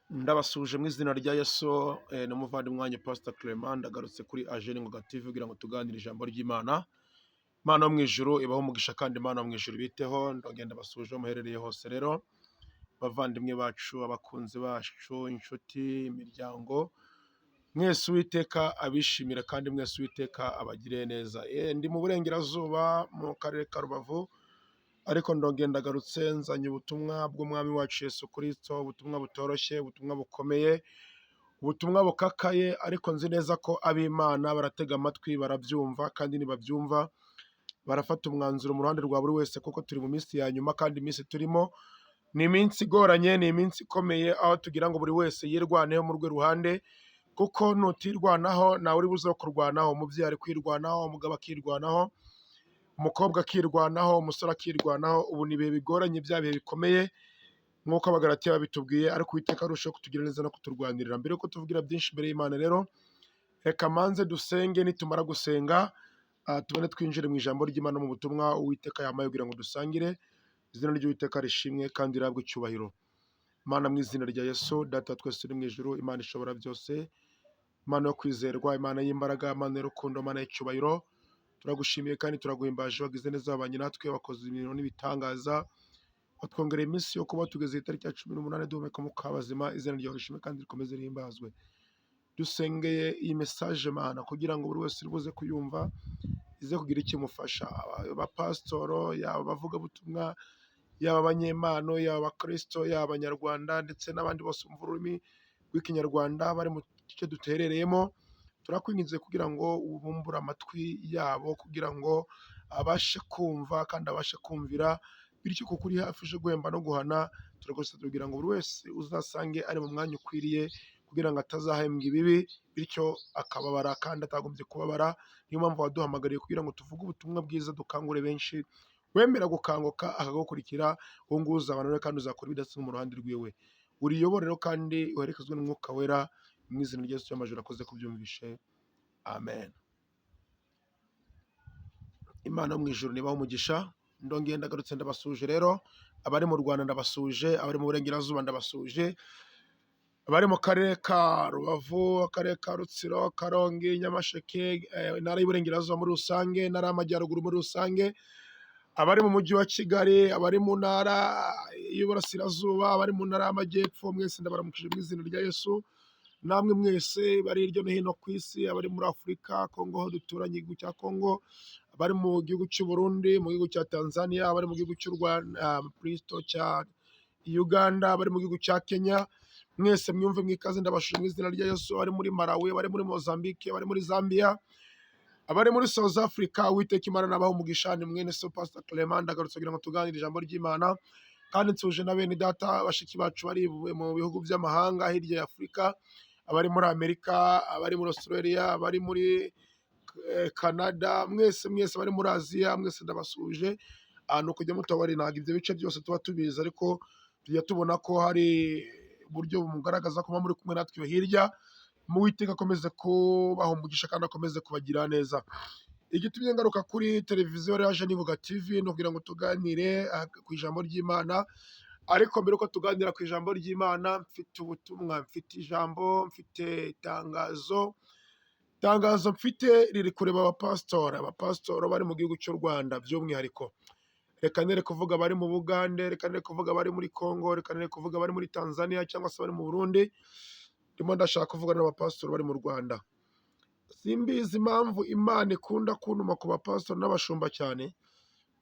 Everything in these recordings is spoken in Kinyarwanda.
Ndabasuje mu izina rya Yesu, n'umuvandimwe wanyu Pastor Clement, ndagarutse kuri Ageni Ngoga TV kugira ngo tuganire ijambo ry'Imana. Imana yo mu ijuru ibaho umugisha kandi Imana yo mu ijuru biteho, ndagenda basuje muherereye hose rero, bavandimwe bacu, abakunzi bacu, inshuti, imiryango, mwese Uwiteka abishimira kandi mwese Uwiteka abagiriye neza. Ndi mu burengerazuba mu karere ka Rubavu, ariko ndongera ndagarutse nzanye ubutumwa bw'umwami wacu Yesu Kristo, ubutumwa butoroshye, ubutumwa bukomeye, ubutumwa bukakaye, ariko nzi neza ko ab'Imana baratega amatwi barabyumva, kandi nibabyumva barafata umwanzuro mu ruhande rwa buri wese, kuko turi mu minsi ya nyuma kandi iminsi turimo ni iminsi igoranye, ni iminsi ikomeye, aho tugira ngo buri wese yirwaneho mu rwe ruhande, kuko nutirwanaho nawe uri buze kurwanaho. Umubyeyi ari kwirwanaho, umugabo akirwanaho, umukobwa akirwanaho, umusore akirwanaho. Ubu ni ibihe bigoranye, bya bihe bikomeye nk'uko Abagalatiya babitubwiye, ariko Uwiteka arushaho kutugira neza no kuturwanirira. Mbere yuko tuvugira byinshi imbere y'Imana rero, reka manze dusenge, nitumara gusenga tubone twinjire mu ijambo ry'Imana, mu butumwa Uwiteka yamaye kugira ngo dusangire. Izina ry'Uwiteka rishimwe kandi rihabwe icyubahiro. Imana, mu izina rya Yesu, Data twese uri mu ijuru, Imana ishobora byose, Imana yo kwizerwa, Imana y'imbaraga, Imana y'urukundo, Imana y'icyubahiro, turagushimiye kandi turaguhimbaje. Wagize neza, wabanye natwe, wakoze ibintu n'ibitangaza, watwongereye iminsi yo kuba tugeze itariki ya 18 duhumeka mu kabazima. Izina ryawe rishimwe kandi rikomeze rihimbazwe. Dusengeye iyi message Mana, kugira ngo buri wese uribuze kuyumva ize kugira icyo imufasha, abapasitoro, yaba abavugabutumwa, yaba abanyempano, yaba abakristo, yaba abanyarwanda, ndetse n'abandi bose bumva ururimi rw'ikinyarwanda bari mu gice duterereyemo. Turakwinginze kugira ngo ubumbure amatwi yabo, kugira ngo abashe kumva kandi abashe kumvira, bityo kuko uri hafi uje guhemba no guhana. Turagose tugira ngo buri wese uzasange ari mu mwanya ukwiriye, kugira ngo atazahembwa ibibi, bityo akababara kandi atagombye kubabara. Niyo mpamvu waduhamagariye kugira ngo tuvuge ubutumwa bwiza, dukangure benshi. Wemera gukanguka akagukurikira, uwo nguwo uzabana nawe kandi uzakora ibidasanzwe mu ruhande rwiwe. Uriyobore rero kandi uherekezwe n'Umwuka Wera, mu izina rya Yesu cy'amajoro akoze kubyumvishe. Amen. Imana yo mu ijuru nibaho umugisha. Ndongeye ndagarutse ndabasuje rero, abari mu Rwanda ndabasuje, abari mu burengerazuba ndabasuje, abari mu karere ka Rubavu, akarere ka Rutsiro, Karongi, Nyamasheke, intara y'Iburengerazuba muri rusange, intara y'Amajyaruguru muri rusange, abari mu mujyi wa Kigali, abari mu ntara y'Iburasirazuba, abari mu ntara y'Amajyepfo, mwese ndabaramukije mu izina rya Yesu. Namwe mwese bari hirya no hino ku isi, abari muri Afurika, Kongo aho duturanye, igihugu cya Kongo, abari mu gihugu cy'u Burundi, mu gihugu cya Tanzania, abari mu gihugu cy'u Rwanda, Kristo cya Uganda, abari mu gihugu cya Kenya, mwese mwumve mwikaze ndabashuje mu izina rya Yesu. Abari muri Malawi, abari muri Mozambique, abari muri Zambia, abari muri South Africa, Uwiteka Imana nabaho umugisha. Ni mwene so Pastor Clement, ndagarutse kugira ngo tuganire ijambo ry'Imana, kandi nsuje na bene data bashiki bacu bari mu bihugu by'amahanga hirya ya Afurika, abari muri Amerika, abari muri Australia, abari muri Canada, mwese abari muri Aziya, mwese ndabasuje. Ni ukujya mutabari, ntabwo ibyo bice byose tuba tubizi, ariko tujya tubona ko hari uburyo bumugaragaza ko muri kumwe natwe hirya. Mu Uwiteka akomeze kubaha umugisha kandi akomeze kubagira neza. Igitumye ngaruka kuri televiziyo ya Ageni Ngoga TV ni ukugira ngo tuganire ku ijambo ry'Imana, ariko mbere yuko tuganira ku ijambo ry'Imana, mfite ubutumwa, mfite ijambo, mfite itangazo mfite riri kureba abapasitoro bari mu gihugu cy'u Rwanda by'umwihariko. Reka nere kuvuga bari mu Bugande, reka nere kuvuga bari muri Kongo, reka nere kuvuga bari muri Tanzania cyangwa se bari mu Burundi. Ndimo ndashaka kuvuga n'abapasitoro bari mu Rwanda. Simbizi impamvu Imana ikunda kuntuma ku bapasitoro n'abashumba cyane,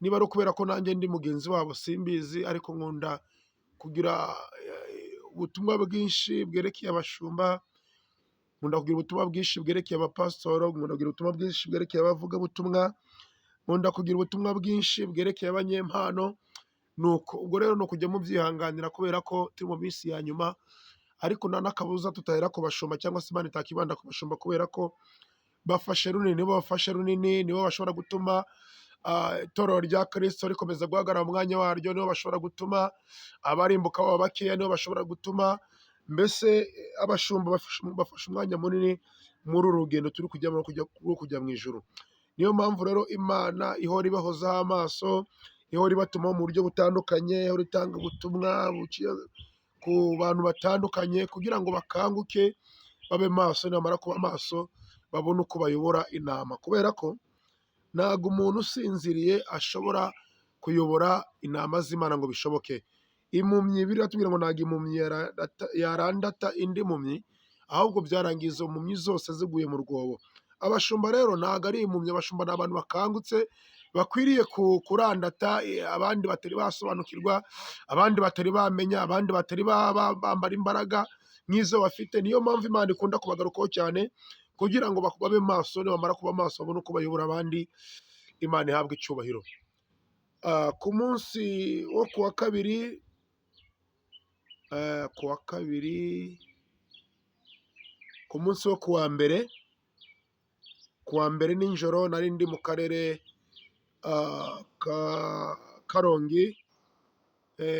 niba ari ukubera ko nanjye ndi mugenzi wabo simbizi, ariko nkunda kugira ubutumwa bwinshi bwerekeye abashumba, nkunda kugira ubutumwa bwinshi bwerekeye abapasitoro, nkunda kugira ubutumwa bwinshi bwerekeye abavugabutumwa, nkunda kugira ubutumwa bwinshi bwerekeye abanyempano. Nuko ubwo rero ni ukujya mubyihanganira, kubera ko turi mu minsi ya nyuma, ariko nta n'akabuza tutahera ku bashumba, cyangwa se Imana itakibanda ku bashumba, kubera ko bafashe runini, nibo bashobora gutuma itorero rya Kristo rikomeza guhagarara mu mwanya waryo, nibo bashobora gutuma abarimbuka baba bakeya, nibo bashobora gutuma mbese abashumba bafashe umwanya munini muri uru rugendo turi kujyamo rwo kujya mu ijuru. Niyo mpamvu rero Imana ihora ibahozaho amaso, ihora ibatuma mu buryo butandukanye, ihora itanga ubutumwa ku bantu batandukanye kugira ngo bakanguke babe maso, nibamara kuba maso babone uko bayobora intama, kubera ko ntabwo umuntu usinziriye ashobora kuyobora intama z'Imana ngo bishoboke. Impumyi Bibiliya iratubwira ngo ntabwo impumyi yarandata indi mpumyi, ahubwo byarangiye izo mpumyi zose ziguye mu rwobo. Abashumba rero ntabwo ari impumyi, abashumba ni abantu bakangutse bakwiriye kurandata abandi batari basobanukirwa, abandi batari bamenya, abandi batari bambara imbaraga nk'izo bafite. Niyo mpamvu Imana ikunda kubagarukaho cyane kugira ngo babe maso, nibamara kuba maso babone uko bayobora abandi, Imana ihabwe icyubahiro. Ku munsi wo kuwa kabiri, ku munsi wo kuwa mbere nijoro nari ndi mu karere ka Karongi,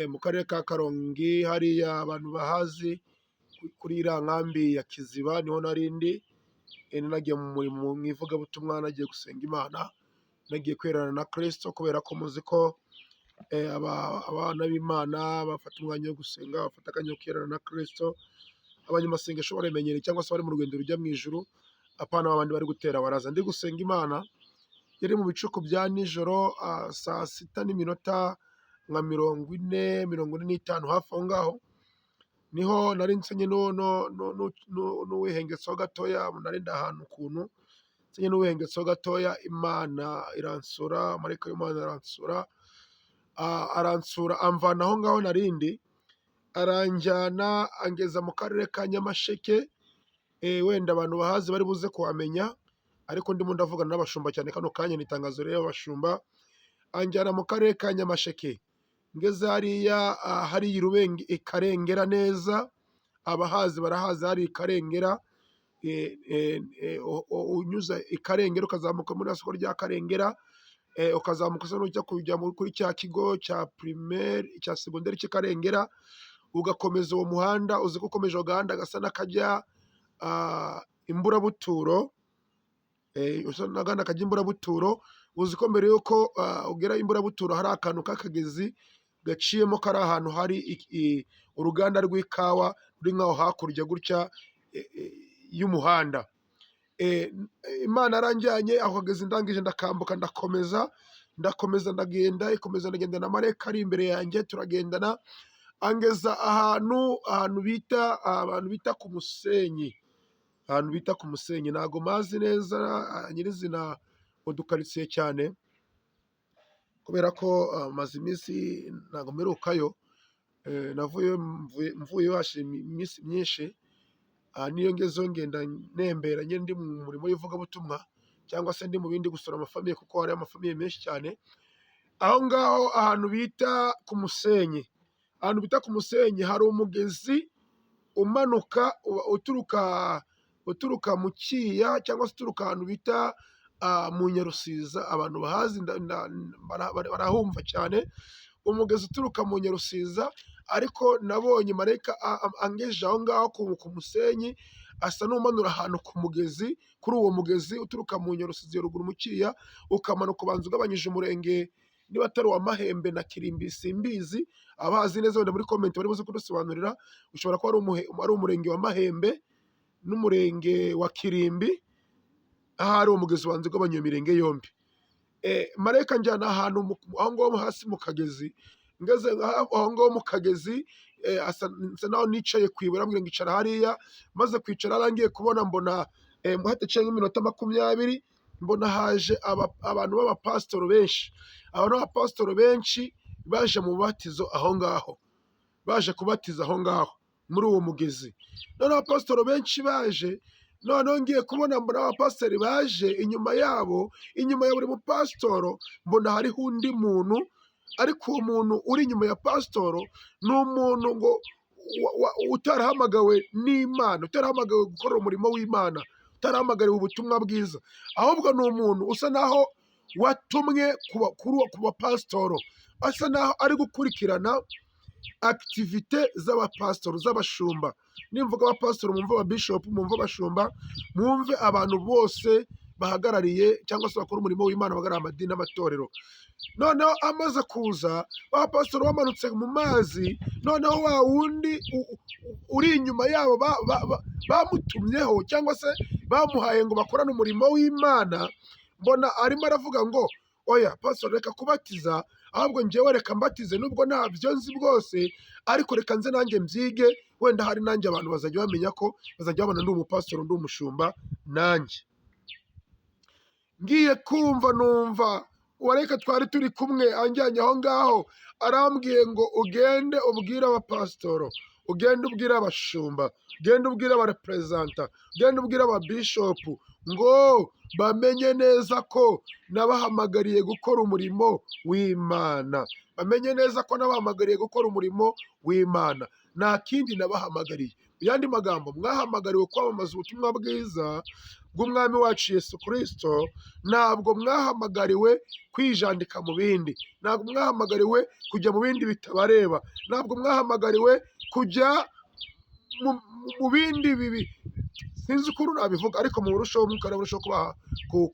mu karere ka Karongi hariya abantu bahazi kuri iriya nkambi ya Kiziba niho nari ndi. Nagiye mu ivugabutumwa, nagiye gusenga Imana, nagiye kwerana na Kristo, kubera ko muzi ko abana b'Imana bafata umwanya wo gusenga, bafata akanya ko kwerana na Kristo. Abanyamasengesho baramenyereye cyangwa se bari mu rugendo rujya mu ijuru, apana abandi bari gutera baraza. Ndi gusenga Imana, yari mu bicuku bya nijoro, saa sita n'iminota nka 45 hafi aho ngaho, niho nari nsenye n'uwihengetseho gatoya. Nari ndi ahantu ukuntu nsenye n'uwihengetseho gatoya, Imana iransura, marayika w'Imana aransura amvana aho ngaho narindi, aranjyana angeza mu karere ka Nyamasheke. Wenda abantu bahazi bari buze kuhamenya, ariko ndimo ndavugana n'abashumba cyane kano kanya, ni itangazo rero y'abashumba. Anjyana mu karere ka Nyamasheke, ngeze hariya hari Ikarengera neza, abahazi barahazi, hari Ikarengera. Unyuze Ikarengera ukazamuka muri soko rya Karengera, ukazamuka usa n'ujya kuri cya kigo cya primaire cya segonderi cy'Ikarengera, ugakomeza uwo muhanda. Uzi ko ukomeje agahanda gasa n'akajya Imburabuturo, usa n'agahanda kajya Imburabuturo. Uzi ko mbere yuko ugera Imburabuturo hari akantu k'akagezi gaciyemo, kari ahantu hari uruganda rw'ikawa ruri nk'aho hakurya gutya y'umuhanda. Imana yaranjyanye aho kagezi, ndangije ndakambuka, ndakomeza ndagenda na marayika ari imbere yanjye, turagendana angeza ahantu bita ku Musenyi, ntago mazi neza nyirizina udukaritsiye cyane, kubera ko maze iminsi ntago mperukayo. Mvuyeyo hashize iminsi myinshi. Niyo ngezeho ngenda nembera, nyine ndi mu murimo w'ivugabutumwa, cyangwa se ndi mu bindi gusura amafamiye, kuko hari amafamiye menshi cyane aho ngaho. Ahantu bita ku Musenyi, hari umugezi umanuka uturuka mu Kiya, cyangwa se uturuka ahantu bita mu Nyarusiza. Abantu bahazi barahumva cyane, umugezi uturuka mu Nyarusiza. Ariko nabonye marayika angejeje aho ngaho ku Musenyi, asa n'umanura ahantu ku mugezi, kuri uwo mugezi uturuka mu Nyarusiza ruguru mu Kiya, ukamanuka ubanza ugabanyije umurenge, niba atari uwa Mahembe na Kirimbi simbizi. Abazi neza wenda muri comment bari buze kudusobanurira, ushobora kuba ari umurenge wa Mahembe n'umurenge wa Kirimbi, ahari uwo mugezi ubanza ugabanya iyo mirenge yombi. Marayika njyana ahantu aho ngaho hasi mu kagezi. Ngeze aho ngaho mu kagezi, nsa naho nicaye ku ibuye, arambwira ngo icara hariya. Maze kwicara, arangiye kubona mbona hataciye nk'iminota 20, mbona haje abantu b'abapasitoro benshi. Abantu b'abapasitoro benshi baje mu bubatizo aho ngaho, baje kubatiza aho ngaho muri uwo mugezi. Noneho abapasitoro benshi baje, noneho ngiye kubona mbona abapasiteri baje, inyuma ya buri mupasitoro mbona hariho undi muntu. Ariko uwo muntu uri inyuma ya pasitoro ni umuntu ngo utarahamagawe n'Imana, utarahamagawe gukorera umurimo w'Imana, utarahamagariwe ubutumwa bwiza, ahubwo ni umuntu usa naho watumwe ku bapasitoro, asa naho ari gukurikirana akitivite z'abapasitoro, z'abashumba. Nimvuga abapasitoro mwumve ababishopu, mwumve abashumba, mwumve abantu bose bahagarariye cyangwa se bakora umurimo w'Imana bahagarariye amadini n'amatorero. Noneho amaze kuza abapasitori bamanutse mu mazi, noneho wa wundi uri inyuma yabo bamutumyeho cyangwa se bamuhaye ngo bakorane umurimo w'Imana, mbona arimo aravuga ngo oya pastor reka kubatiza, ahubwo njyewe reka mbatize nubwo ntabyo nzi bwose, ariko reka nze nanjye mbyige, wenda hari nanjye abantu bazajya bamenya ko bazajya babona ndi umupastor ndi umushumba nanjye. Ngiye kumva numva wareka twari turi kumwe anjyanye aho ngaho, arambwiye ngo ugende ubwire abapasitoro, ugende ubwire abashumba, ugende ubwire abareperezanta, ugende ubwire ababishopu ngo bamenye neza ko nabahamagariye gukora umurimo w'Imana, bamenye neza ko nabahamagariye gukora umurimo w'Imana, nta kindi nabahamagariye. Mu yandi magambo, mwahamagariwe kwamamaza ubutumwa bwiza bw'umwami wacu Yesu Kristo, ntabwo mwahamagariwe kwijandika mu bindi, ntabwo mwahamagariwe kujya mu bindi bitabareba, ntabwo mwahamagariwe kujya mu bindi bibi. Sinzi ukuntu nabivuga, ariko mu burushaho umwuka burushaho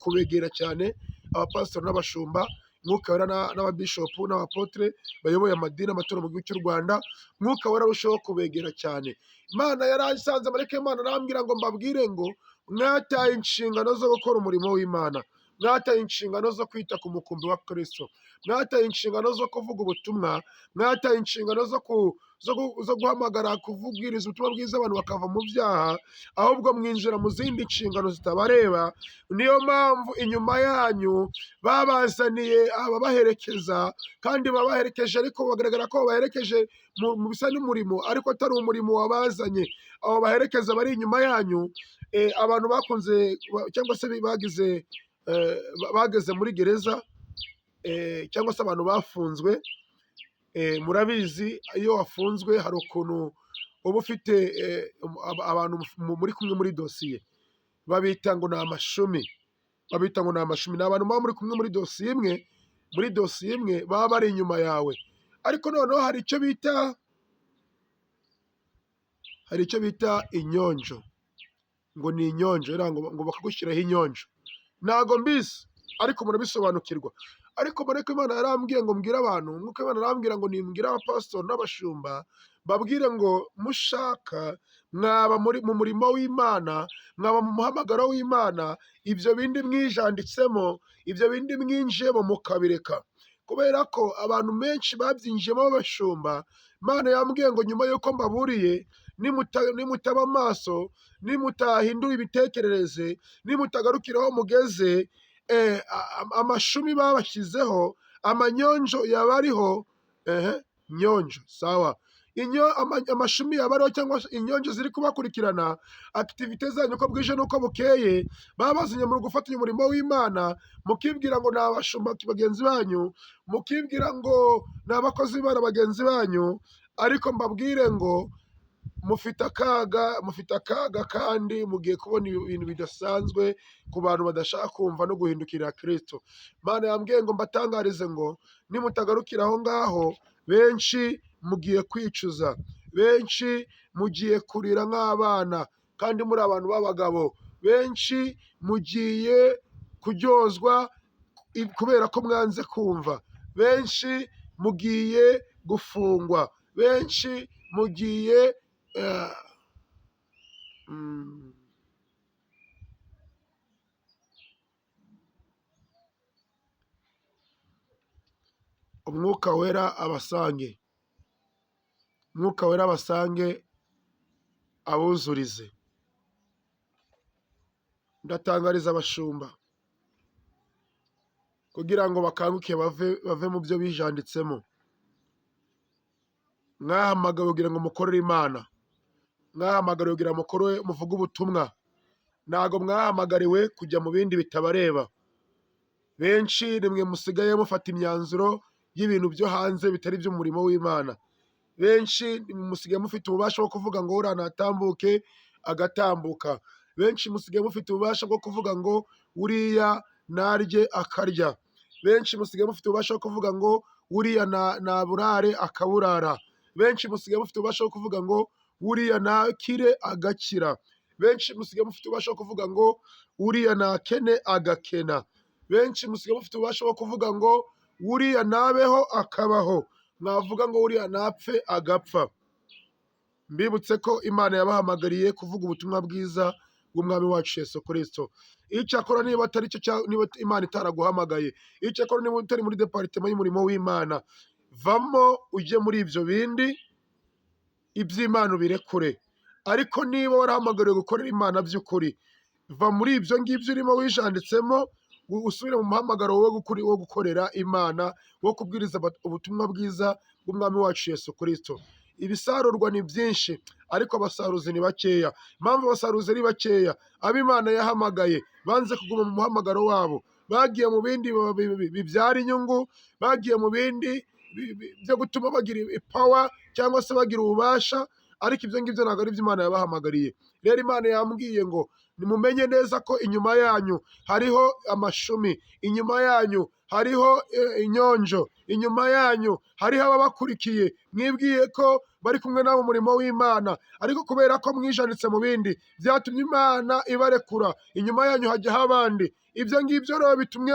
kubegera cyane abapasitori n'abashumba, mwuka wera n'ababishopu n'abapotre bayoboye amadini n'amatorero mu gihugu cy'u Rwanda, mwuka wera arushaho kubegera cyane. Imana yarasanze amareka y'Imana arambwira ngo mbabwire ngo mwataye inshingano zo gukora umurimo w'Imana, mwataye inshingano zo kwita ku mukumbi wa Kristo, mwataye inshingano zo kuvuga ubutumwa, mwataye inshingano zo guhamagara kuvugiriza ubutumwa bwiza abantu bakava mu byaha, ahubwo mwinjira mu zindi nshingano zitabareba. Niyo mpamvu inyuma yanyu babazaniye ababaherekeza, kandi babaherekeje ariko bagaragara ko babaherekeje mu bisa n'umurimo, ariko atari umurimo wabazanye. Abo baherekeza bari inyuma yanyu, abantu bakunze cyangwa se bageze muri gereza, cyangwa se abantu bafunzwe. Murabizi iyo wafunzwe hari ukuntu uba ufite abantu muri kumwe muri dosiye, babita ngo ni amashumi, ni abantu baba muri kumwe muri dosiye imwe baba bari inyuma yawe, ariko noneho hari icyo bita inyonjo, ngo ni inyonjo, ngo bakagushyiraho inyonjo. Ntago mbizi ariko murabisobanukirwa. Ariko marayika w'Imana yarambwiye ngo mbwire abantu, nk'uko Imana arambwira ngo nimbwire abapasitori n'abashumba, babwire ngo mushaka mwaba mu murimo w'Imana, mwaba mu muhamagaro w'Imana, ibyo bindi mwijanditsemo, ibyo bindi mwinjiyemo mukabireka, kubera ko abantu benshi babyinjiyemo b'abashumba. Imana yambwiye ngo nyuma y'uko mbaburiye, nimutaba amaso, nimutahindura ibitekerereze, nimutagarukiraho mugeze, amashumi babashyizeho, amanyonjo yabariho, nyonjo sawa, amashumi yabariho cyangwa inyonjo ziri kubakurikirana, akitivite zanyu uko bwije n'uko bukeye, babazanye mu gufatanya umurimo w'Imana, mukibwira ngo ni abashumba bagenzi banyu, mukibwira ngo ni abakozi b'Imana bagenzi banyu, ariko mbabwire ngo mufite akaga kandi mugiye kubona ibintu bidasanzwe ku bantu badashaka kumva no guhindukirira Kristo. Imana yambwiye ngo mbatangarize ngo nimutagarukira aho ngaho, benshi mugiye kwicuza, benshi mugiye kurira nk'abana kandi muri abantu b'abagabo, benshi mugiye kuryozwa kubera ko mwanze kumva, benshi mugiye gufungwa, benshi mugiye umwuka wera abasange, umwuka wera abasange abuzurize. Ndatangariza abashumba kugira ngo bakanguke bave mu byo bijanditsemo. Mwahamagariwe kugira ngo mukorere Imana, mwahamagariwe kugira ngo muvuge ubutumwa, ntabwo mwahamagariwe kujya mu bindi bitabareba. Benshi nimwe musigaye mufata imyanzuro y'ibintu byo hanze bitari by'umurimo w'Imana. Benshi musigaye mufite ububasha bwo kuvuga ngo uriya natambuke agatambuka. Benshi musigaye mufite ububasha bwo kuvuga ngo uriya narye akarya. Benshi musigaye mufite ububasha bwo kuvuga ngo uriya naburare akaburara. Benshi musigaye mufite ububasha bwo kuvuga ngo uriya nakire agakira. benshi musigaye mufite ububasha bwo kuvuga ngo uriya nakene agakena, benshi musigaye mufite ububasha bwo kuvuga ngo uriya nabeho akabaho, mwavuga ngo uriya napfe agapfa. Mbibutse ko Imana yabahamagariye kuvuga ubutumwa bwiza bw'umwami wacu Yesu Kristo. Icyakora niba atari cyo, niba Imana itaraguhamagaye, icyakora niba utari muri departement y'umurimo w'Imana, vamo ujye muri ibyo bindi, iby'Imana ubirekure. Ariko niba warahamagariwe gukorera Imana by'ukuri, va muri ibyo ngibyo urimo wijanditsemo, usubire mu muhamagaro wo gukorera Imana, wo kubwiriza ubutumwa bwiza bw'umwami wacu Yesu Kristo. Ibisarurwa ni byinshi, ariko abasaruzi ni bakeya. Impamvu abasaruzi ari bakeya, abo Imana yahamagaye banze kuguma mu muhamagaro wabo, bagiye mu bindi bibyara inyungu, bagiye mu bindi byo gutuma bagira ipawa cyangwa se bagira ububasha, ariko ibyo ngibyo ntabwo ari byo Imana yabahamagariye. Rero Imana yambwiye ngo nimumenye neza ko inyuma yanyu hariho amashumi, inyuma yanyu hariho inyonjo, inyuma yanyu hariho ababakurikiye, mwibwiye ko bari kumwe nabo mu murimo w'Imana, ariko kubera ko mwijanditse mu bindi byatumye Imana ibarekura, inyuma yanyu hajyaho abandi. Ibyo ngibyo rero bitumwe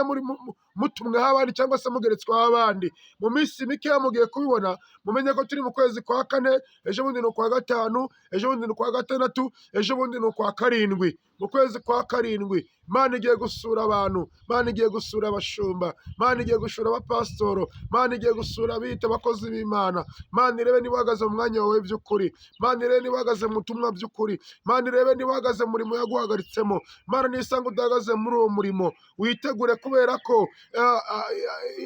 mutumweho abandi cyangwa se mugeretsweho abandi. Mu minsi mikeya mugiye kubibona, mumenye ko turi mu kwezi kwa kane, ejo bundi ni ukwa gatanu, ejo bundi ni ukwa gatandatu, ejo bundi ni ukwa karindwi. Mu kwezi kwa karindwi Imana igiye gusura abantu, Imana igiye gusura abashumba, Imana igiye gusura abapasitoro, Imana igiye gusura abita abakozi b'Imana. Imana irebe niba uhagaze mu mwanya wawe by'ukuri, Imana irebe niba uhagaze mu butumwa by'ukuri, Imana irebe niba uhagaze mu murimo yaguhagaritsemo. Imana nisanga udahagaze muri uwo murimo, witegure, kubera ko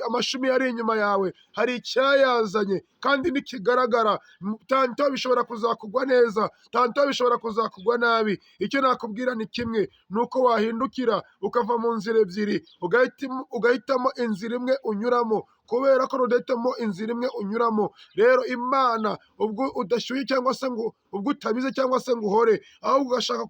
amashumi yari inyuma yawe hari icyayazanye, kandi ntikigaragara. Tanto bishobora kuzakugwa neza, tanto bishobora kuzakugwa nabi. Icyo nakubwira ni kimwe, ni uko wahindukira ukava mu nzira ebyiri, ugahitamo inzira imwe unyuramo, kubera ko udahitamo inzira imwe unyuramo. Rero Imana, ubwo udashyuye cyangwa se ngo ubwo utabize cyangwa se ngo uhore, ahubwo ugashaka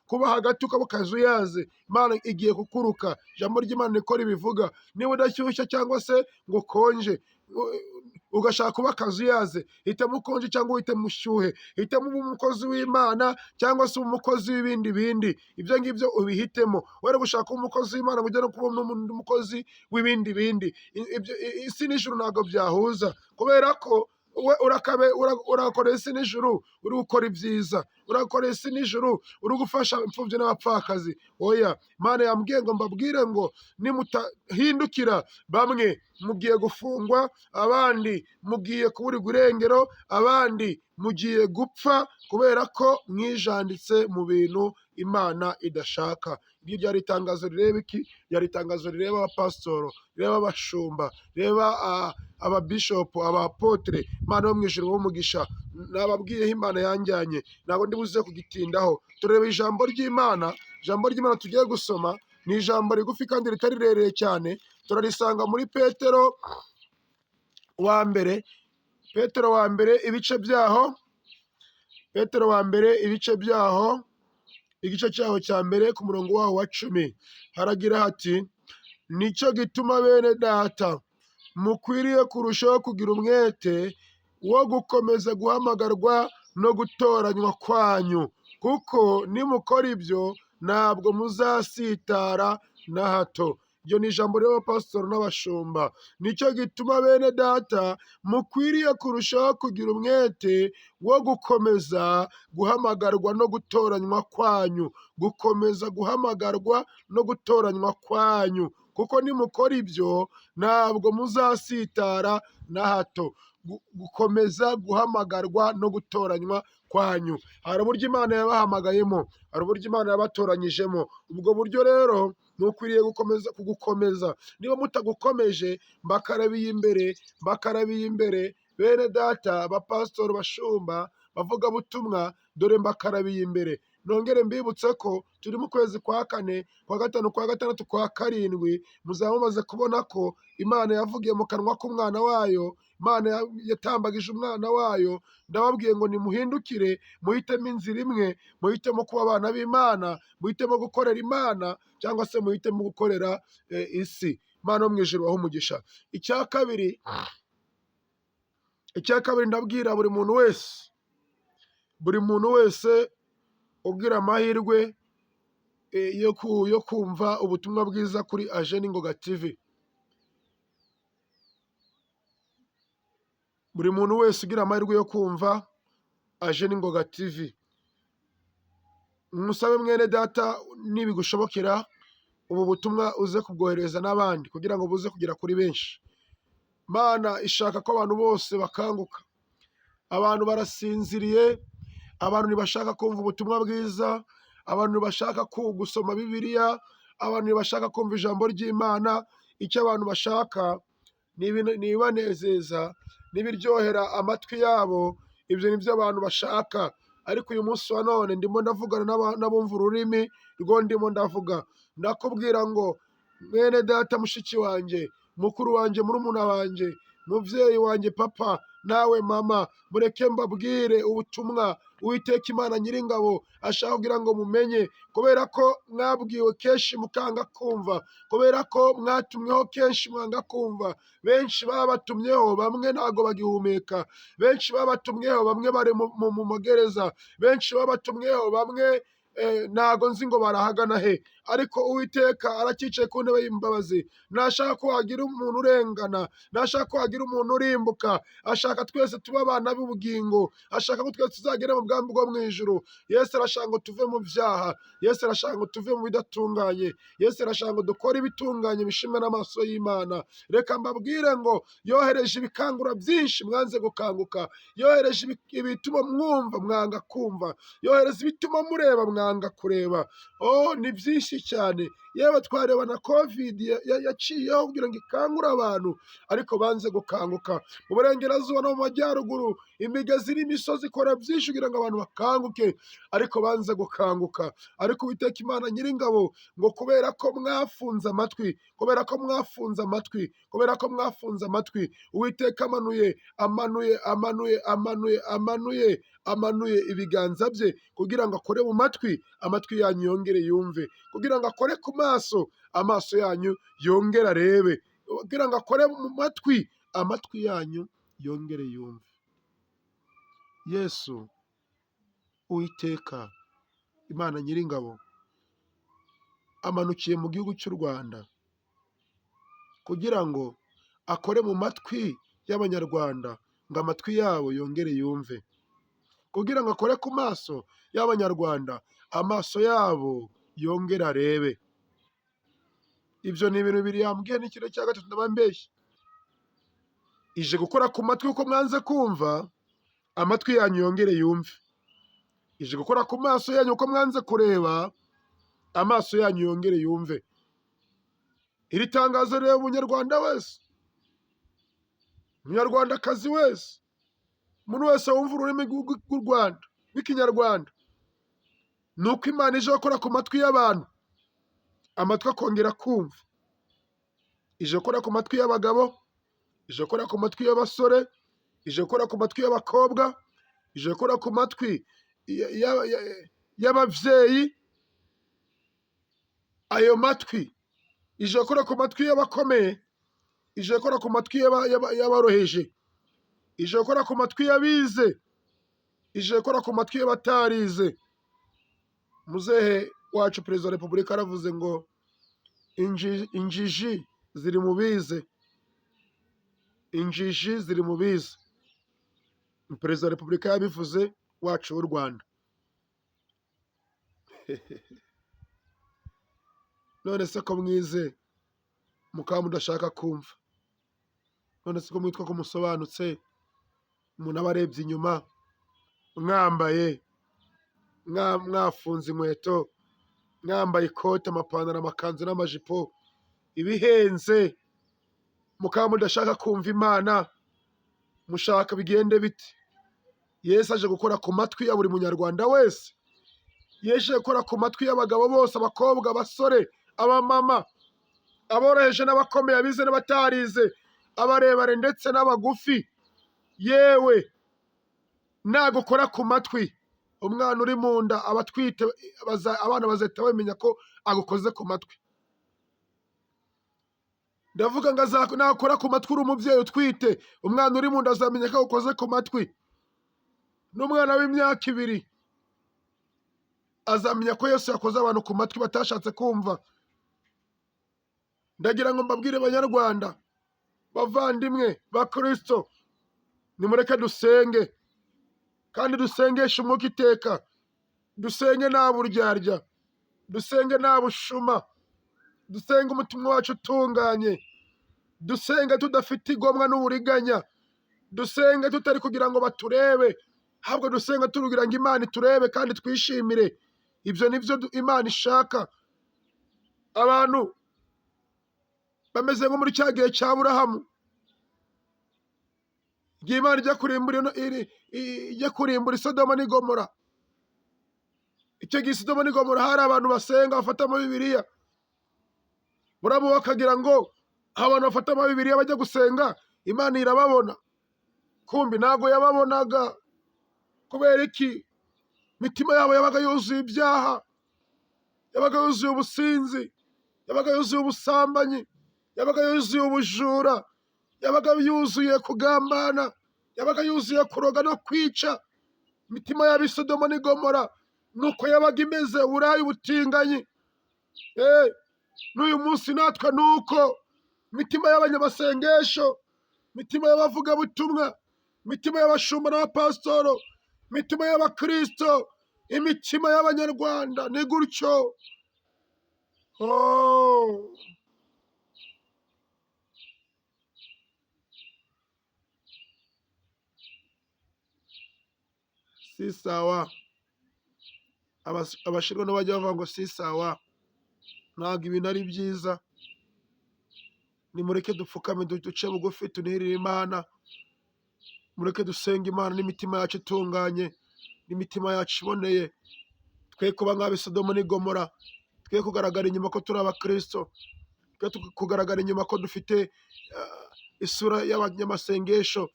kuba hagati ukaba ukazuyaze, Imana igiye kukuruka. Ijambo ry'Imana niko ribivuga. Niba udashyushye cyangwa se ngo ukonje, ugashaka kuba akazuyaze, hitamo ukonje cyangwa uhitemo ushyuhe, hitamo uba umukozi w'Imana cyangwa se umukozi w'ibindi. Ibyo ngibyo ubihitemo. Were gushaka kuba umukozi w'Imana ujya no kuba umukozi w'ibindi bindi. Isi n'ijuru ntabwo byahuza, kubera ko we urakorera isi n'ijuru uri gukora ibyiza, urakorera isi n'ijuru uri gufasha imfubyi n'abapfakazi. Oya, Imana yambwiye ngo mbabwire ngo nimutahindukira, bamwe mugiye gufungwa, abandi mugiye kuburirwa irengero, abandi mugiye gupfa, kubera ko mwijanditse mu bintu Imana idashaka. Iryo ryari itangazo rireba iki? Ryari itangazo rireba abapasitoro, rireba abashumba, rireba ababishopu, abapotere. Imana yo mu ijuru w'umugisha, nababwiyeho Imana yanjyanye, ntabwo ndibuze kugitindaho. Tureba ijambo ry'Imana. Ijambo ry'Imana tugiye gusoma ni ijambo rigufi kandi ritari rirerire cyane. Turarisanga muri Petero wa mbere, Petero wa mbere ibice byaho, Petero wa mbere ibice byaho, igice cyaho cya mbere ku murongo waho wa 10 haragira hati: nicyo gituma bene data mukwiriye kurushaho kugira umwete wo gukomeza guhamagarwa no gutoranywa kwanyu, kuko nimukora ibyo ntabwo muzasitara na hato. Iryo ni ijambo ry'abapasitori n'abashumba. Nicyo gituma bene data mukwiriye kurushaho kugira umwete wo gukomeza guhamagarwa no gutoranywa kwanyu, gukomeza guhamagarwa no gutoranywa kwanyu, kuko nimukora ibyo ntabwo muzasitara na hato. Gukomeza guhamagarwa no gutoranywa kwanyu, hari uburyo Imana yabahamagayemo, hari uburyo Imana yabatoranyijemo. Ubwo buryo rero nukwiriye kugukomeza. Niba mutagukomeje, mbakarabiye imbere bene data, bapasitori, bashumba, bavuga butumwa, dore mbakarabiye imbere. Nongere mbibutse ko turi mu kwezi kwa kane, kwa gatanu, kwa gatandatu, kwa karindwi. Muzaba mumaze kubona ko Imana yavugiye mu kanwa k'umwana wayo, Imana yatambagije umwana wayo. Ndababwiye ngo nimuhindukire, muhitemo inzira imwe, muhitemo kuba abana b'Imana, muhitemo gukorera Imana cyangwa se muhitemo gukorera isi. Imana yo mu ijuru ibahe umugisha. Icya kabiri ndabwira buri muntu wese ugira amahirwe yo kumva ubutumwa bwiza kuri Aje n'Ingoga TV. Buri muntu wese ugira amahirwe yo kumva Aje n'Ingoga TV, musabe mwene data nibigushobokera ubu butumwa uze kubwohereza n'abandi kugira ngo buze kugera kuri benshi. Mana ishaka ko abantu bose bakanguka. Abantu barasinziriye, abantu ntibashaka kumva ubutumwa bwiza, abantu ntibashaka gusoma Bibiliya, abantu ntibashaka kumva ijambo ry'Imana. Icyo abantu bashaka ni ibibanezeza, n'ibiryohera amatwi yabo. Ibyo ni byo abantu bashaka. Ariko uyu munsi wa none ndimo ndavugana n'abumva ururimi rwo ndimo ndavuga. Ndakubwira ngo mwene data, mushiki wanjye, mukuru wanjye, murumuna wanjye, mubyeyi wanjye, papa, nawe mama, mureke mbabwire ubutumwa Uwiteka Imana Nyiringabo ashaka kugira ngo mumenye, kubera ko mwabwiwe kenshi mukanga kumva, kubera ko mwatumweho kenshi mwanga kumva. Benshi babatumyeho, bamwe ntago bagihumeka. Benshi babatumweho, bamwe bari mu magereza. Benshi babatumweho, bamwe ntago nzi ngo barahagana he. Ariko Uwiteka arakicaye ku ntebe y'imbabazi. Ntashaka ko hagira umuntu urengana, ntashaka ko hagira umuntu urimbuka. Ashaka twese tuba abana b'ubugingo, ashaka ko twese tuzagera mu bwami bwo mu ijuru. Yesu arashaka ngo tuve mu byaha, Yesu arashaka ngo tuve mu bidatunganye, Yesu arashaka ngo dukore ibitunganye bishimwe n'amaso y'Imana. Reka mbabwire ngo yohereje ibikangura byinshi mwanze gukanguka, yohereje ibituma mwumva mwanga kumva, yohereza ibituma mureba mwanga kureba. Ni byinshi cyane. Yewe twareba na covid yaciyeho kugira ngo ikangure abantu, ariko banze gukanguka. Mu burengerazuba no mu majyaruguru, imigezi n'imisozi ikora byinshi kugira ngo abantu bakanguke, ariko banze gukanguka. Ariko Uwiteka Imana Nyiringabo ngo kubera ko mwafunze amatwi, kubera ko mwafunze amatwi, kubera ko mwafunze amatwi, Uwiteka amanuye ibiganza bye kugira ngo akore mu matwi, amatwi yanyu yongere yumve, kugira ngo akore ku maso, amaso yanyu yongere arebe, kugira ngo akore mu matwi, amatwi yanyu yongere yumve. Yesu Uwiteka Imana Nyiringabo amanukiye mu gihugu cy'u Rwanda kugira ngo akore mu matwi y'Abanyarwanda, ngo amatwi yabo yongere yumve, kugira ngo akore ku maso y'Abanyarwanda, amaso yabo yongere arebe. Ibyo ni ibintu bibiri yambwiye, n'ikiro cya gatatu ndabambeshye. Ije gukora ku matwi uko mwanze kumva, amatwi yanyu yongere yumve. Ije gukora ku maso yanyu uko mwanze kureba, amaso yanyu yongere yumve. Iri tangazo rero Umunyarwanda wese, Umunyarwandakazi wese, umuntu wese wumva ururimi rw'u Rwanda rw'Ikinyarwanda, ni uko Imana ije gukora ku matwi y'abantu, amatwi akongera kumva. Ije gukora ku matwi y'abagabo, ije gukora ku matwi y'abasore, ije gukora ku matwi y'abakobwa, ije gukora ku matwi y'ababyeyi. Ayo matwi ije gukora ku matwi y'abakomeye, ije gukora ku matwi y'aboroheje, ije gukora ku matwi y'abize, ije gukora ku matwi y'abatarize. Muzehe wacu Perezida wa Repubulika aravuze ngo injiji ziri mu bize, injiji ziri mu bize. Perezida wa Repubulika yabivuze wacu w'u Rwanda. None se ko mwize mukaba mudashaka kumva? None se ko mwitwa ko musobanutse, umuntu aba arebye inyuma, mwambaye mwafunze inkweto, mwambaye ikote, amapantaro, amakanzu n'amajipo ibihenze, mukaba mudashaka kumva Imana, mushaka bigende bite? Yesu aje gukora ku matwi ya buri munyarwanda wese. Yesu aje gukora ku matwi y'abagabo bose, abakobwa, abasore, abamama, aboroheje n'abakomeye, abize n'abatarize, abarebare ndetse n'abagufi. Yewe nagukora ku matwi, umwana uri mu nda abatwite, abana bazahita bamenya ko agukoze ku matwi. Ndavuga ngo nakora ku matwi uri umubyeyi utwite, umwana uri mu nda azamenya ko agukoze ku matwi. N'umwana w'imyaka 2, azamenya ko Yesu yakoze abantu ku matwi batashatse kumva. Ndagira ngo mbabwire Banyarwanda, bavandimwe ba Kristo, nimureke dusenge, kandi dusengeshe umwuka iteka, dusenge nta buryarya, dusenge nta bushuma, dusenge umutima wacu utunganye, dusenge tudafite igomwa n'uburiganya, dusenge tutari kugira ngo baturebe, ahubwo dusenge turugira ngo Imana iturebe kandi twishimire. Ibyo nibyo Imana ishaka. Abantu bameze nko muri cya gihe cya Aburahamu, igihe Imana ijya kurimbura Sodoma n'i Gomora. Icyo gihe Sodoma n'i Gomora hari abantu basenga bafatamo Bibiliya. Murabo bakagira ngo abantu bafatamo Bibiliya bajya gusenga Imana irababona. Kumbi ntabwo yababonaga. Kubera iki? Imitima yabo yabaga yuzuye ibyaha, yabaga yuzuye ubusinzi, yabaga yuzuye ubusambanyi, yabaga yuzuye ubujura, yabaga yuzuye kugambana, yabaga yuzuye kuroga no kwica. Imitima y'ab'i Sodoma n'i Gomora nuko yabaga imeze, uburaya, ubutinganyi. N'uyu munsi natwe nuko. Imitima y'abanyamasengesho, imitima y'abavugabutumwa, imitima y'abashumba n'abapasitoro, imitima y'abakristo, imitima y'Abanyarwanda ni gutyo. Si sawa. Abashirwa bajya bavuga ngo si sawa, ntabwo ibintu ari byiza. Nimureke dupfukame, duce bugufi, tunihirire Imana. Mureke dusenga Imana n'imitima yacu itunganye, n'imitima yacu iboneye. Twe kuba nk'ab'i Sodoma n'i Gomora, twe kugaragara inyuma ko turi abakristo, twe kugaragara inyuma ko dufite isura y'abanyamasengesho.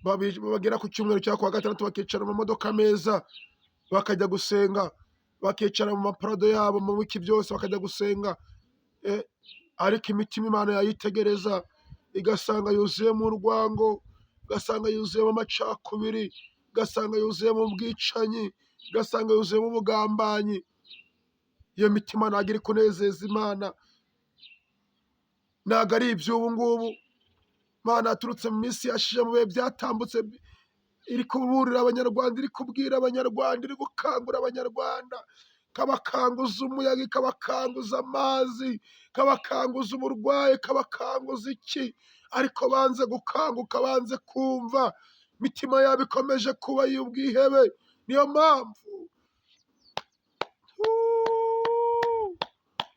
Bagera ku cyumweru cyangwa kuwa gatandatu bakicara mu mamodoka meza bakajya gusenga, bakicara mu maparado yabo, mu biki byose bakajya gusenga. Ariko imitima Imana yayitegereza igasanga yuzuyemo urwango, igasanga yuzuyemo amacakubiri, igasanga yuzuyemo ubwicanyi, igasanga yuzuyemo ubugambanyi. Iyo mitima ntabwo iri kunezeza Imana, ntabwo ari iby'ubu ngubu. Imana yaturutse mu minsi yashize, mu bihe byatambutse, iri kuburira Abanyarwanda, iri kubwira Abanyarwanda, iri gukangura Abanyarwanda, ikabakanguza umuyaga, ikabakanguza amazi, ikabakanguza uburwayi, ikabakanguza iki. Ariko banze gukanguka, banze kumva. Imitima yabo ikomeje kuba y'ubwihebe. Niyo mpamvu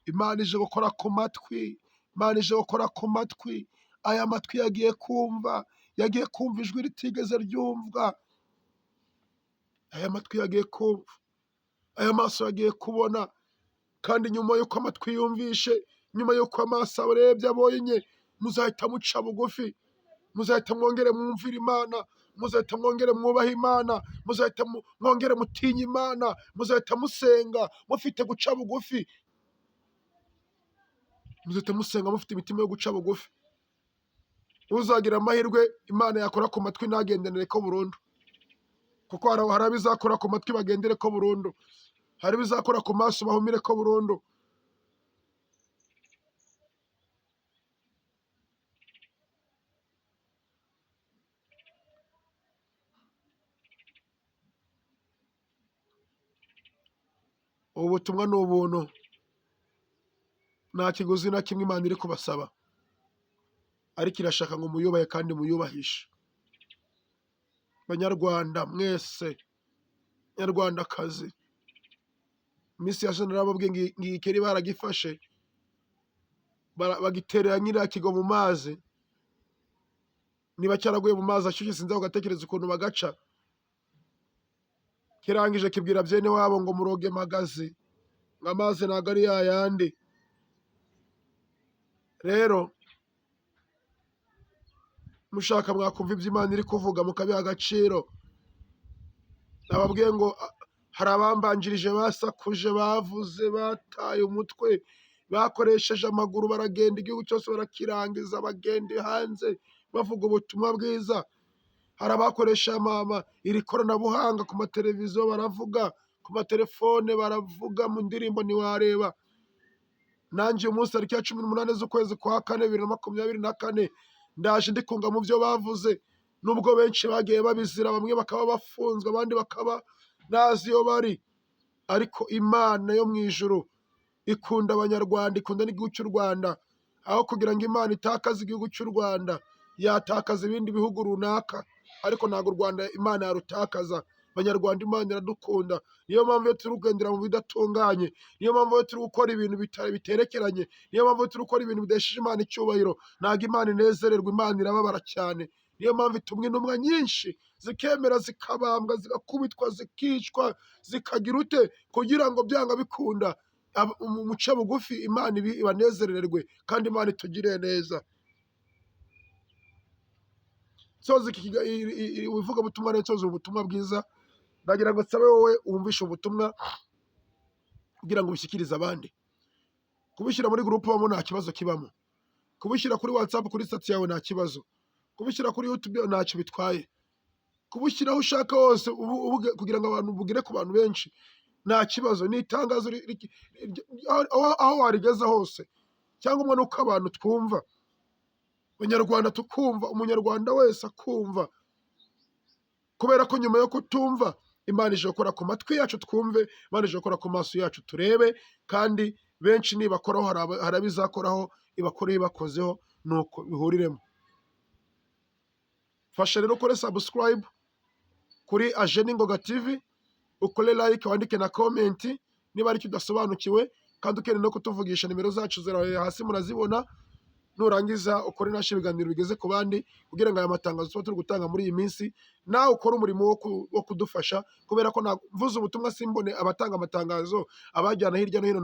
Imana ije gukora ku matwi, Imana ije gukora ku matwi. Aya matwi yagiye kumva ijwi ritigeze ryumva. Aya matwi yagiye kumva, aya maso yagiye kubona. Kandi nyuma y'uko amatwi yumvishe, nyuma y'uko amaso arebye abonye, muzahita muca bugufi, muzahita mwongere mwumvira Imana, muzahita mwongere mwubaha Imana, muzahita mwongere mutinye Imana, muzahita musenga mufite guca bugufi, muzahita musenga mufite imitima yo guca bugufi. Uzagira amahirwe Imana yakora ku matwi ntagendere ko burundu, kuko hari abizakora ku matwi bagendere ko burundu, hari abizakora ku maso bahumire ko burundu. Ubu butumwa ni ubuntu, nta kiguzi na kimwe Imana iri kubasaba, ariko irashaka ngo muyubahe kandi muyubahishe. Banyarwanda mwese, Banyarwandakazi, iminsi yashize narababwiye ngo igikeri baragifashe bagiterera nyiriya kigo mu mazi. Niba cyaraguye mu mazi ashyushye sinzi aho ugatekereza ukuntu bagaca. Kirangije kibwira byene wabo ngo muroge magazi, ngo amazi ntabwo ari yayandi. Rero mushaka mwakumva ibyo Imana iri kuvuga mukabiha agaciro. Nababwiye ngo hari abambanjirije basakuje, bavuze, bataye umutwe, bakoresheje amaguru, baragenda igihugu cyose barakirangiza, bagenda hanze bavuga ubutumwa bwiza. Hari abakoresha iri koranabuhanga ku mateleviziyo, baravuga ku matelefone baravuga mu ndirimbo ntiwareba. Nanjye uyu munsi tariki ya 18 z'ukwezi kwa 4 2024 ndaje ndikunga mu byo bavuze, nubwo benshi bagiye babizira, bamwe bakaba bafunzwe abandi bakaba ntazi iyo bari, ariko Imana yo mu ijuru ikunda abanyarwanda, ikunda n'igihugu cy'u Rwanda. Aho kugira ngo Imana itakaze igihugu cy'u Rwanda, yatakaza ibindi bihugu runaka, ariko ntabwo u Rwanda Imana yarutakaza. Abanyarwanda Imana iradukunda, niyo mpamvu iyo turi kugendera mu bidatunganye, niyo mpamvu iyo turi gukora ibintu biterekeranye, niyo mpamvu iyo turi gukora ibintu bidesheje Imana icyubahiro, ntabwo Imana inezererwa, Imana irababara cyane. Niyo mpamvu itumwa intumwa nyinshi zikemera, zikabambwa, zigakubitwa, zikicwa, zikagira ute, kugira ngo byanga bikunda umuce bugufi Imana ibanezererwe kandi Imana itugire neza. Soza ivuga butumwa rero, soza ubutumwa bwiza, ndagira ngo nsabe wowe wumvishe ubutumwa kugira ngo ubishyikirize abandi. Kubishyira muri groupe wamo nta kibazo kibamo, kubishyira kuri WhatsApp kuri status yawe nta kibazo, kubishyira kuri YouTube ntacyo bitwaye, kubushyira aho ushaka hose kugira ngo abantu bugire ku bantu benshi nta kibazo. Ni itangazo aho warigeza hose, cyangwa nuko abantu twumva, abanyarwanda tukumva, umunyarwanda wese akumva, kubera ko nyuma yo kutumva Imana ije gukora ku matwi yacu twumve, Imana ije gukora ku maso yacu turebe, kandi benshi nibakoraho hari abizakoraho, ibakore ibakozeho, nuko bihuriremo. Fasha rero ukore subscribe kuri Ajeni Ngoga TV, ukore like, wandike na comment niba ari icyo udasobanukiwe, kandi ukeneye no kutuvugisha, nimero zacu ziri hasi murazibona. Nurangiza ukore nashe ibiganiro bigeze ku bandi, kugira ngo aya matangazo tuba turi gutanga muri iyi minsi nawe ukore umurimo wo kudufasha, kubera ko mvuze ubutumwa simbone abatanga amatangazo abajyana hirya no hino,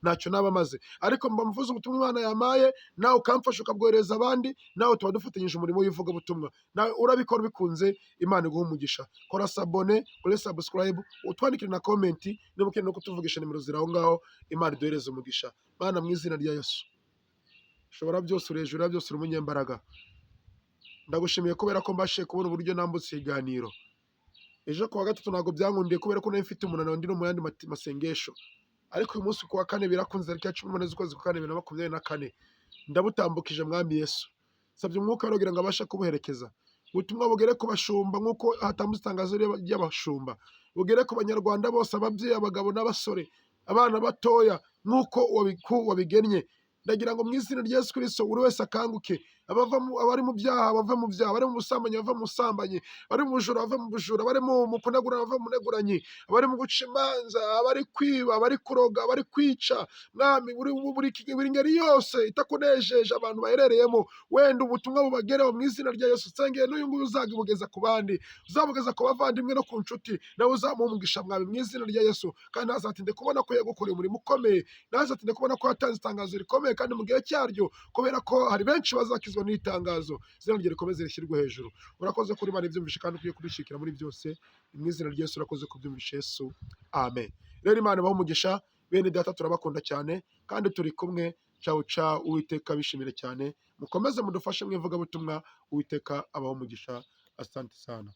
ntacyo naba maze, ariko mba mvuze ubutumwa Imana yamaye, nawe ukamfasha ukabwohereza abandi, nawe tuba dufatanyije umurimo w'ivugabutumwa. Nawe urabikora bikunze, Imana iguha umugisha. Kora sabone, kore subscribe, utwandikire na comment niba ukeneye no kutuvugisha, nimero ziri aho ngaho. Imana iduhereze umugisha. Mana, mu izina rya Yesu ushobora byose, uri hejuru ya byose, uri umunyembaraga, ndagushimiye kubera ko mbashije kubona uburyo nambutse ikiganiro. Ejo kuwa gatatu ntabwo byankundiye kubera ko nari mfite umunaniro, ndi no mu yandi masengesho, ariko uyu munsi kuwa 4 birakunze, tariki ya 18 z'ukwezi kwa 4 2024 ndabutambukije. Mwami Yesu, nsabye umwuka kugira ngo abashe kubuherekeza, ubutumwa bugere ku bashumba nk'uko hatambutse itangazo ry'abashumba, bugere ku banyarwanda bose, ababyeyi, abagabo n'abasore, abana batoya, nk'uko wabigennye. Ndagira ngo mu izina rya Yesu Kristo buri wese akanguke, abari mu byaha bava mu byaha, abari mu busambanyi bava mu busambanyi, abari mu bujura bava mu bujura, abari mu kunegura bava mu neguranyi, abari mu guca imanza, abari kwiba, abari kuroga, abari kwica. Mwami, buri ngeri yose itakunejeje abantu baherereyemo, wenda ubutumwa bubagereho mu izina rya Yesu. Nsengeye n'uyu nguyu uzabugeza ku bandi, uzabugeza ku bavandimwe no ku nshuti, nawe uzamuha umugisha Mwami, mu izina rya Yesu. Kandi ntazatinde kubona ko yagukoreye umurimo ukomeye, ntazatinde kubona ko yatanze itangazo rikomeye kandi mu gihe cyaryo, kubera ko hari benshi bazakizwa n'itangazo. Izina rye rikomeze rishyirwe hejuru. Urakoze kuri Imana ibyumvishe kandi ukwiye kubishyikira muri byose, mu izina rya Yesu. Urakoze kubyumvisha Yesu, amen. Rero Imana ibahe umugisha, bene data turabakunda cyane kandi turi kumwe. Ciao ciao, Uwiteka bishimire cyane, mukomeze mudufashe mu ivugabutumwa. Uwiteka abahe umugisha. Asante sana.